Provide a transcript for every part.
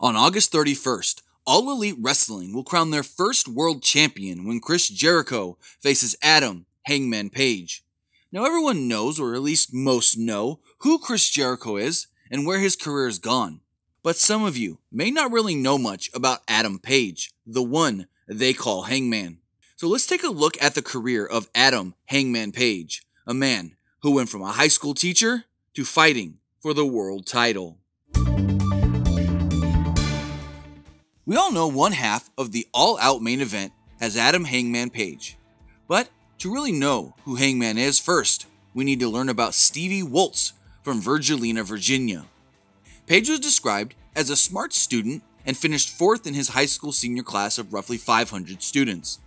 On August 31st, All Elite Wrestling will crown their first world champion when Chris Jericho faces Adam Hangman Page. Now everyone knows, or at least most know, who Chris Jericho is and where his career has gone. But some of you may not really know much about Adam Page, the one they call Hangman. So let's take a look at the career of Adam Hangman Page, a man who went from a high school teacher to fighting for the world title. We all know one half of the all-out main event has Adam Hangman Page. But to really know who Hangman is first, we need to learn about Stevie Woltz from Virgilina, Virginia. Page was described as a smart student and finished fourth in his high school senior class of roughly 500 students.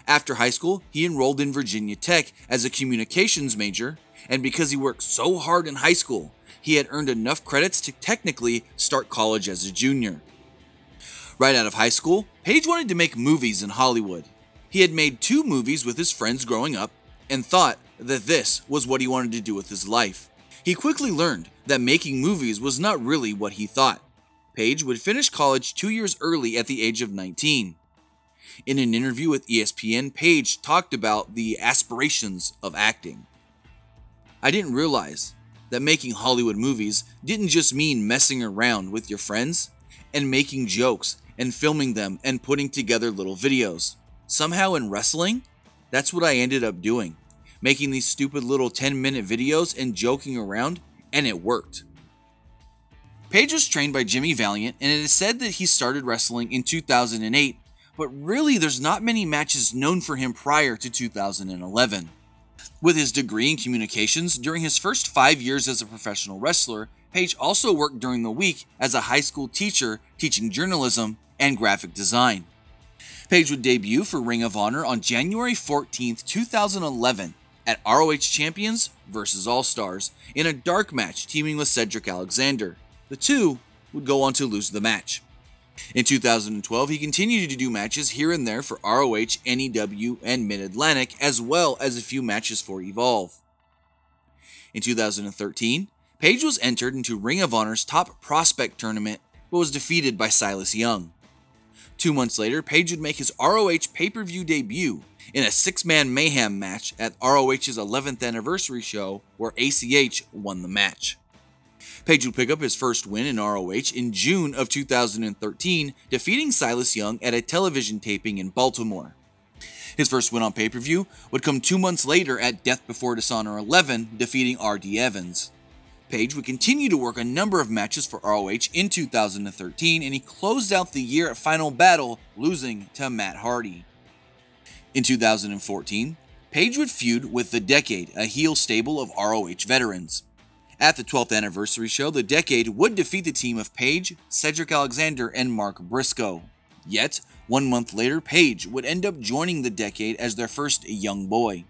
After high school, he enrolled in Virginia Tech as a communications major, and because he worked so hard in high school, he had earned enough credits to technically start college as a junior. Right out of high school, Page wanted to make movies in Hollywood. He had made 2 movies with his friends growing up and thought that this was what he wanted to do with his life. He quickly learned that making movies was not really what he thought. Page would finish college 2 years early at the age of 19. In an interview with ESPN, Page talked about the aspirations of acting. "I didn't realize that making Hollywood movies didn't just mean messing around with your friends and making jokes and filming them and putting together little videos. Somehow in wrestling, that's what I ended up doing. Making these stupid little 10-minute videos and joking around, and it worked." Page was trained by Jimmy Valiant, and it is said that he started wrestling in 2008, but really there's not many matches known for him prior to 2011. With his degree in communications, during his first 5 years as a professional wrestler, Page also worked during the week as a high school teacher teaching journalism and graphic design. Page would debut for Ring of Honor on January 14th, 2011 at ROH Champions vs. All-Stars in a dark match teaming with Cedric Alexander. The two would go on to lose the match. In 2012, he continued to do matches here and there for ROH, NEW, and Mid-Atlantic, as well as a few matches for Evolve. In 2013, Page was entered into Ring of Honor's Top Prospect tournament, but was defeated by Silas Young. 2 months later, Page would make his ROH pay-per-view debut in a 6-man Mayhem match at ROH's 11th anniversary show, where ACH won the match. Page would pick up his first win in ROH in June of 2013, defeating Silas Young at a television taping in Baltimore. His first win on pay-per-view would come 2 months later at Death Before Dishonor 11, defeating R.D. Evans. Page would continue to work a number of matches for ROH in 2013, and he closed out the year at Final Battle, losing to Matt Hardy. In 2014, Page would feud with The Decade, a heel stable of ROH veterans. At the 12th anniversary show, The Decade would defeat the team of Page, Cedric Alexander, and Mark Briscoe. Yet, 1 month later, Page would end up joining The Decade as their first young boy.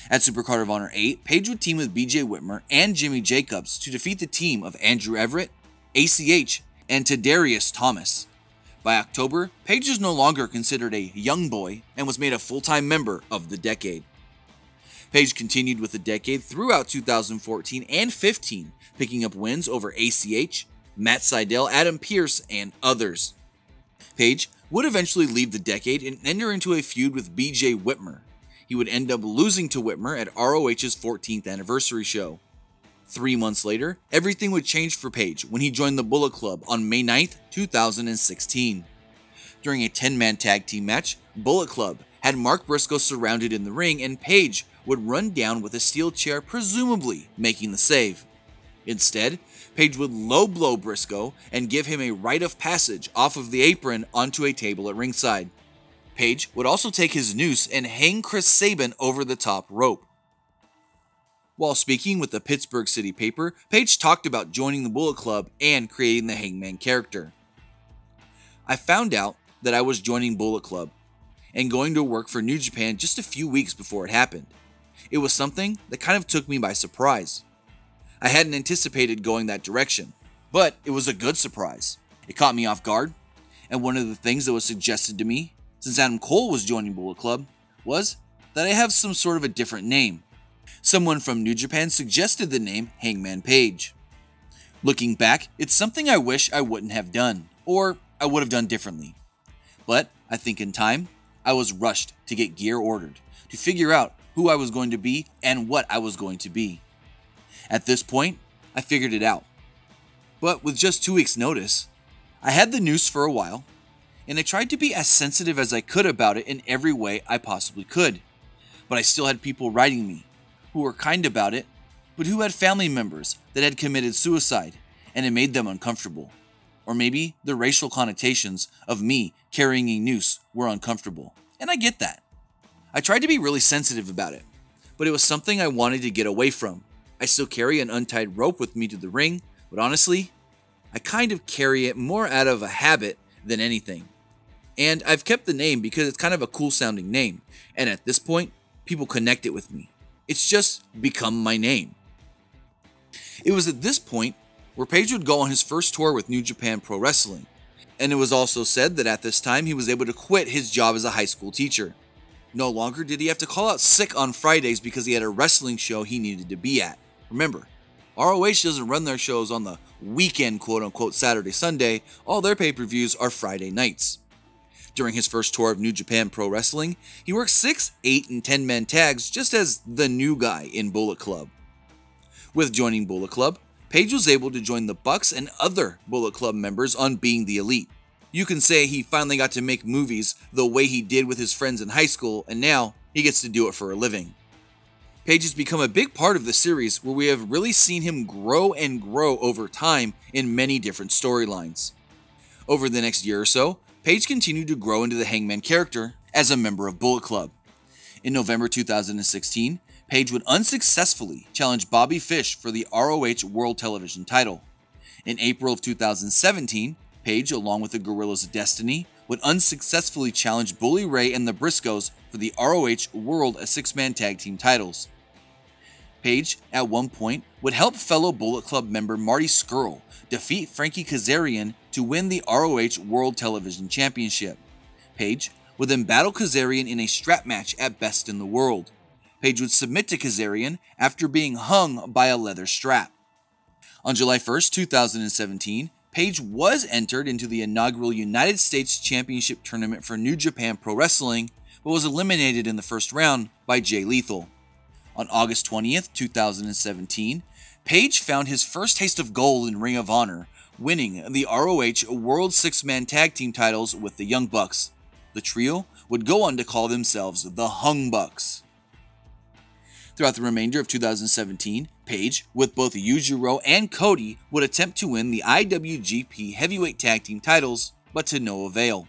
At Supercard of Honor 8, Page would team with BJ Whitmer and Jimmy Jacobs to defeat the team of Andrew Everett, ACH, and Tadarius Thomas. By October, Page was no longer considered a young boy and was made a full-time member of The Decade. Page continued with The Decade throughout 2014 and 15, picking up wins over ACH, Matt Sydal, Adam Pearce, and others. Page would eventually leave The Decade and enter into a feud with BJ Whitmer. He would end up losing to Whitmer at ROH's 14th anniversary show. 3 months later, everything would change for Page when he joined the Bullet Club on May 9th, 2016. During a 10-man tag team match, Bullet Club had Mark Briscoe surrounded in the ring, and Page would run down with a steel chair, presumably making the save. Instead, Page would low blow Briscoe and give him a rite of passage off of the apron onto a table at ringside. Page would also take his noose and hang Chris Sabin over the top rope. While speaking with the Pittsburgh City paper, Page talked about joining the Bullet Club and creating the Hangman character. "I found out that I was joining Bullet Club and going to work for New Japan just a few weeks before it happened. It was something that kind of took me by surprise. I hadn't anticipated going that direction, but it was a good surprise. It caught me off guard, and one of the things that was suggested to me, since Adam Cole was joining Bullet Club, was that I have some sort of a different name. Someone from New Japan suggested the name Hangman Page. Looking back, it's something I wish I wouldn't have done. or I would have done differently. But I think in time, I was rushed to get gear ordered, to figure out who I was going to be and what I was going to be. At this point, I figured it out. But with just 2 weeks' notice, I had the noose for a while, and I tried to be as sensitive as I could about it in every way I possibly could. But I still had people writing me, who were kind about it, but who had family members that had committed suicide, and it made them uncomfortable. Or maybe the racial connotations of me carrying a noose were uncomfortable, and I get that. I tried to be really sensitive about it, but it was something I wanted to get away from. I still carry an untied rope with me to the ring, but honestly, I kind of carry it more out of a habit than anything. And I've kept the name because it's kind of a cool sounding name, and at this point, people connect it with me. It's just become my name. It was at this point where Page would go on his first tour with New Japan Pro Wrestling, and it was also said that at this time he was able to quit his job as a high school teacher. No longer did he have to call out sick on Fridays because he had a wrestling show he needed to be at. Remember, ROH doesn't run their shows on the weekend, quote-unquote Saturday, Sunday. All their pay-per-views are Friday nights. During his first tour of New Japan Pro Wrestling, he worked 6, 8, and 10-man tags just as the new guy in Bullet Club. With joining Bullet Club, Page was able to join the Bucks and other Bullet Club members on Being the Elite. You can say he finally got to make movies the way he did with his friends in high school, and now he gets to do it for a living. Page has become a big part of the series where we have really seen him grow and grow over time in many different storylines. Over the next year or so, Page continued to grow into the Hangman character as a member of Bullet Club. In November 2016, Page would unsuccessfully challenge Bobby Fish for the ROH World Television title. In April of 2017, Page, along with the Guerrillas of Destiny, would unsuccessfully challenge Bully Ray and the Briscoes for the ROH World 6-Man Tag Team titles. Page, at one point, would help fellow Bullet Club member Marty Scurll defeat Frankie Kazarian to win the ROH World Television Championship. Page would then battle Kazarian in a strap match at Best in the World. Page would submit to Kazarian after being hung by a leather strap. On July 1st, 2017, Page was entered into the inaugural United States Championship Tournament for New Japan Pro Wrestling, but was eliminated in the first round by Jay Lethal. On August 20th, 2017, Page found his first taste of gold in Ring of Honor, winning the ROH World 6-Man Tag Team titles with the Young Bucks. The trio would go on to call themselves the Hung Bucks. Throughout the remainder of 2017, Page, with both Yujiro and Cody, would attempt to win the IWGP Heavyweight Tag Team titles, but to no avail.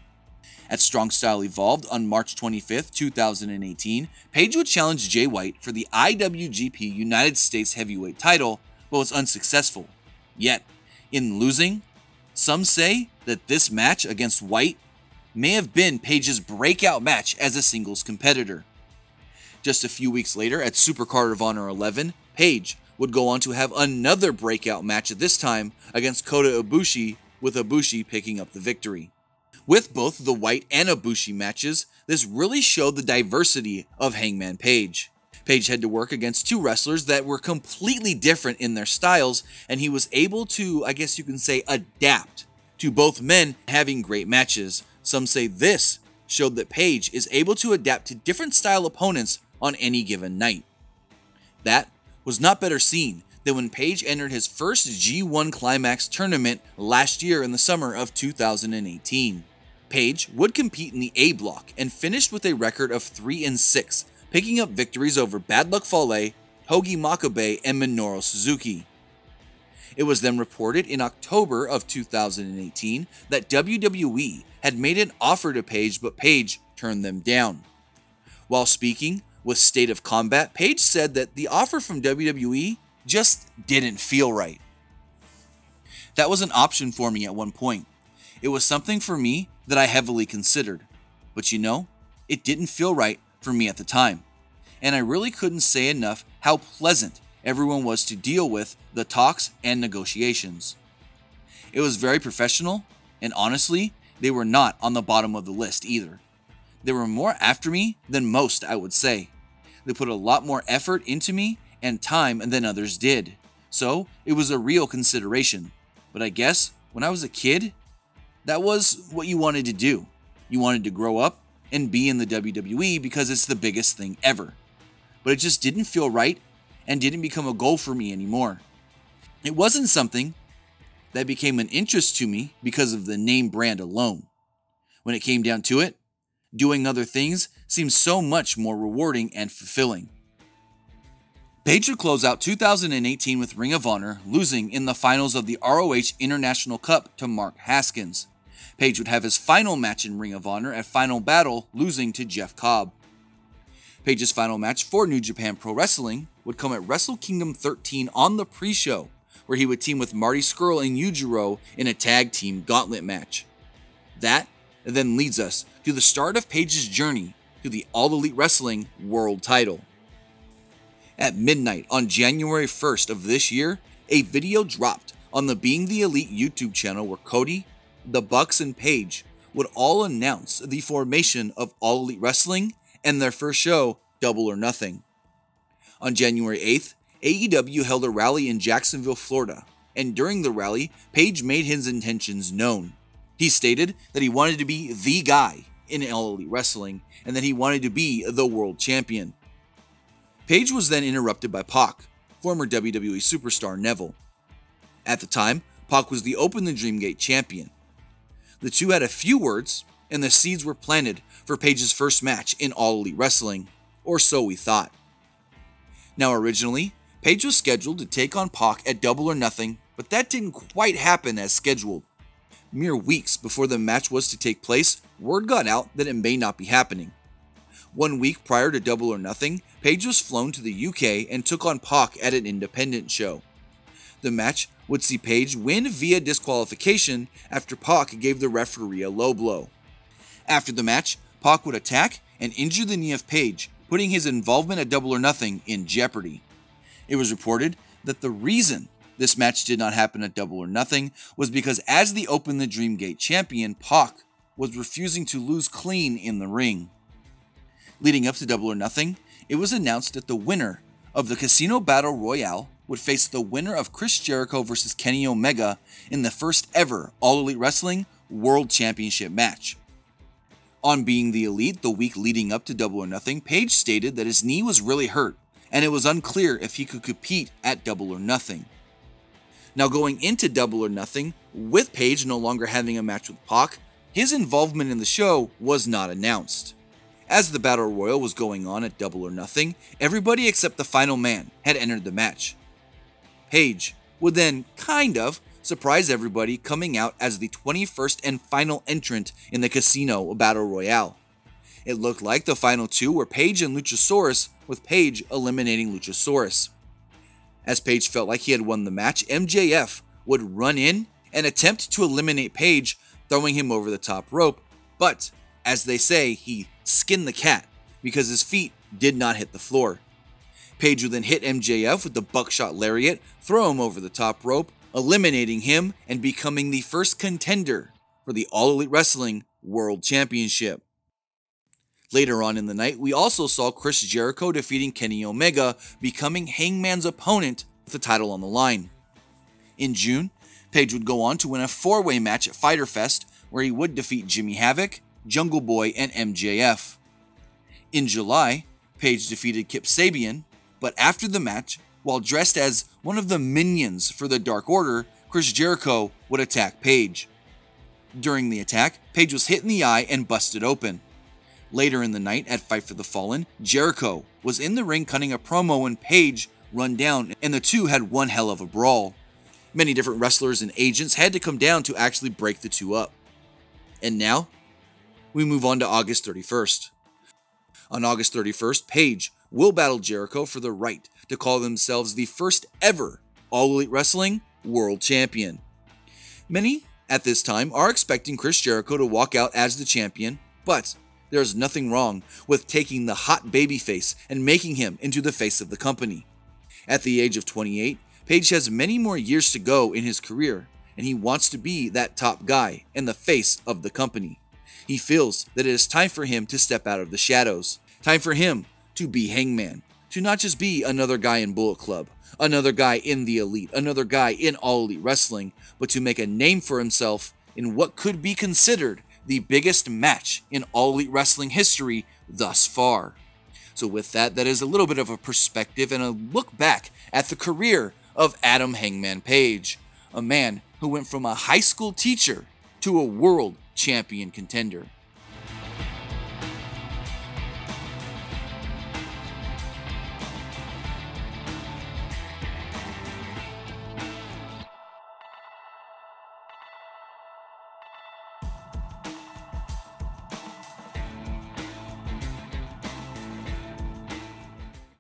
At Strong Style Evolved on March 25, 2018, Page would challenge Jay White for the IWGP United States Heavyweight title, but was unsuccessful. Yet, in losing, some say that this match against White may have been Page's breakout match as a singles competitor. Just a few weeks later, at Supercard of Honor 11, Page would go on to have another breakout match at this time against Kota Ibushi, with Ibushi picking up the victory. With both the White and Ibushi matches, this really showed the diversity of Hangman Page. Page had to work against two wrestlers that were completely different in their styles, and he was able to, I guess you can say, adapt to both men having great matches. Some say this showed that Page is able to adapt to different style opponents on any given night. That was not better seen than when Page entered his first G1 Climax tournament last year in the summer of 2018. Page would compete in the A block and finished with a record of 3-6, picking up victories over Bad Luck Fale, Hoagie Makabe, and Minoru Suzuki. It was then reported in October of 2018 that WWE had made an offer to Page, but Page turned them down. While speaking with State of Combat, Page said that the offer from WWE just didn't feel right. That was an option for me at one point. It was something for me that I heavily considered. But you know, it didn't feel right for me at the time. And I really couldn't say enough how pleasant everyone was to deal with the talks and negotiations. It was very professional, and honestly, they were not on the bottom of the list either. They were more after me than most, I would say. They put a lot more effort into me and time than others did. So, it was a real consideration. But I guess, when I was a kid, That was what you wanted to do. You wanted to grow up and be in the WWE because it's the biggest thing ever. But it just didn't feel right and didn't become a goal for me anymore. It wasn't something that became an interest to me because of the name brand alone. When it came down to it, doing other things seemed so much more rewarding and fulfilling. Paige would close out 2018 with Ring of Honor, losing in the finals of the ROH International Cup to Mark Haskins. Paige would have his final match in Ring of Honor at Final Battle, losing to Jeff Cobb. Paige's final match for New Japan Pro Wrestling would come at Wrestle Kingdom 13 on the pre-show, where he would team with Marty Scurll and Yujiro in a tag team gauntlet match. That then leads us to the start of Paige's journey to the All Elite Wrestling World Title. At midnight on January 1st of this year, a video dropped on the Being the Elite YouTube channel where Cody, the Bucks, and Paige would all announce the formation of All Elite Wrestling and their first show, Double or Nothing. On January 8th, AEW held a rally in Jacksonville, Florida, and during the rally, Paige made his intentions known. He stated that he wanted to be the guy in All Elite Wrestling and that he wanted to be the world champion. Paige was then interrupted by Pac, former WWE superstar Neville. At the time, Pac was the Open the Dreamgate champion. The two had a few words, and the seeds were planted for Paige's first match in All Elite Wrestling, or so we thought. Now originally, Paige was scheduled to take on Pac at Double or Nothing, but that didn't quite happen as scheduled. Mere weeks before the match was to take place, word got out that it may not be happening. 1 week prior to Double or Nothing, Paige was flown to the UK and took on Pac at an independent show. The match would see Paige win via disqualification after Pac gave the referee a low blow. After the match, Pac would attack and injure the knee of Paige, putting his involvement at Double or Nothing in jeopardy. It was reported that the reason this match did not happen at Double or Nothing was because as the Open the Dreamgate champion, Pac was refusing to lose clean in the ring. Leading up to Double or Nothing, it was announced that the winner of the Casino Battle Royale would face the winner of Chris Jericho vs. Kenny Omega in the first ever All Elite Wrestling World Championship match. On Being the Elite the week leading up to Double or Nothing, Paige stated that his knee was really hurt and it was unclear if he could compete at Double or Nothing. Now going into Double or Nothing, with Paige no longer having a match with Pac, his involvement in the show was not announced. As the Battle Royal was going on at Double or Nothing, everybody except the final man had entered the match. Paige would then kind of surprise everybody, coming out as the 21st and final entrant in the Casino Battle Royale. It looked like the final two were Paige and Luchasaurus, with Paige eliminating Luchasaurus. As Paige felt like he had won the match, MJF would run in and attempt to eliminate Paige, throwing him over the top rope, but as they say, he skinned the cat because his feet did not hit the floor. Paige would then hit MJF with the buckshot lariat, throw him over the top rope, eliminating him and becoming the first contender for the All Elite Wrestling World Championship. Later on in the night, we also saw Chris Jericho defeating Kenny Omega, becoming Hangman's opponent with the title on the line. In June, Paige would go on to win a 4-way match at Fyter Fest, where he would defeat Jimmy Havoc, Jungle Boy, and MJF. In July, Paige defeated Kip Sabian, but after the match, while dressed as one of the minions for the Dark Order, Chris Jericho would attack Paige. During the attack, Paige was hit in the eye and busted open. Later in the night at Fight for the Fallen, Jericho was in the ring cutting a promo when Paige run down, and the two had one hell of a brawl. Many different wrestlers and agents had to come down to actually break the two up. And now, we move on to August 31st. On August 31st, Paige will battle Jericho for the right to call themselves the first ever All Elite Wrestling World Champion. Many, at this time, are expecting Chris Jericho to walk out as the champion, but there is nothing wrong with taking the hot babyface and making him into the face of the company. At the age of 28, Paige has many more years to go in his career, and he wants to be that top guy and the face of the company. He feels that it is time for him to step out of the shadows. Time for him to be Hangman. To not just be another guy in Bullet Club, another guy in the Elite, another guy in All Elite Wrestling, but to make a name for himself in what could be considered the biggest match in All Elite Wrestling history thus far. So with that is a little bit of a perspective and a look back at the career of Adam Hangman Page, a man who went from a high school teacher to a world champion contender.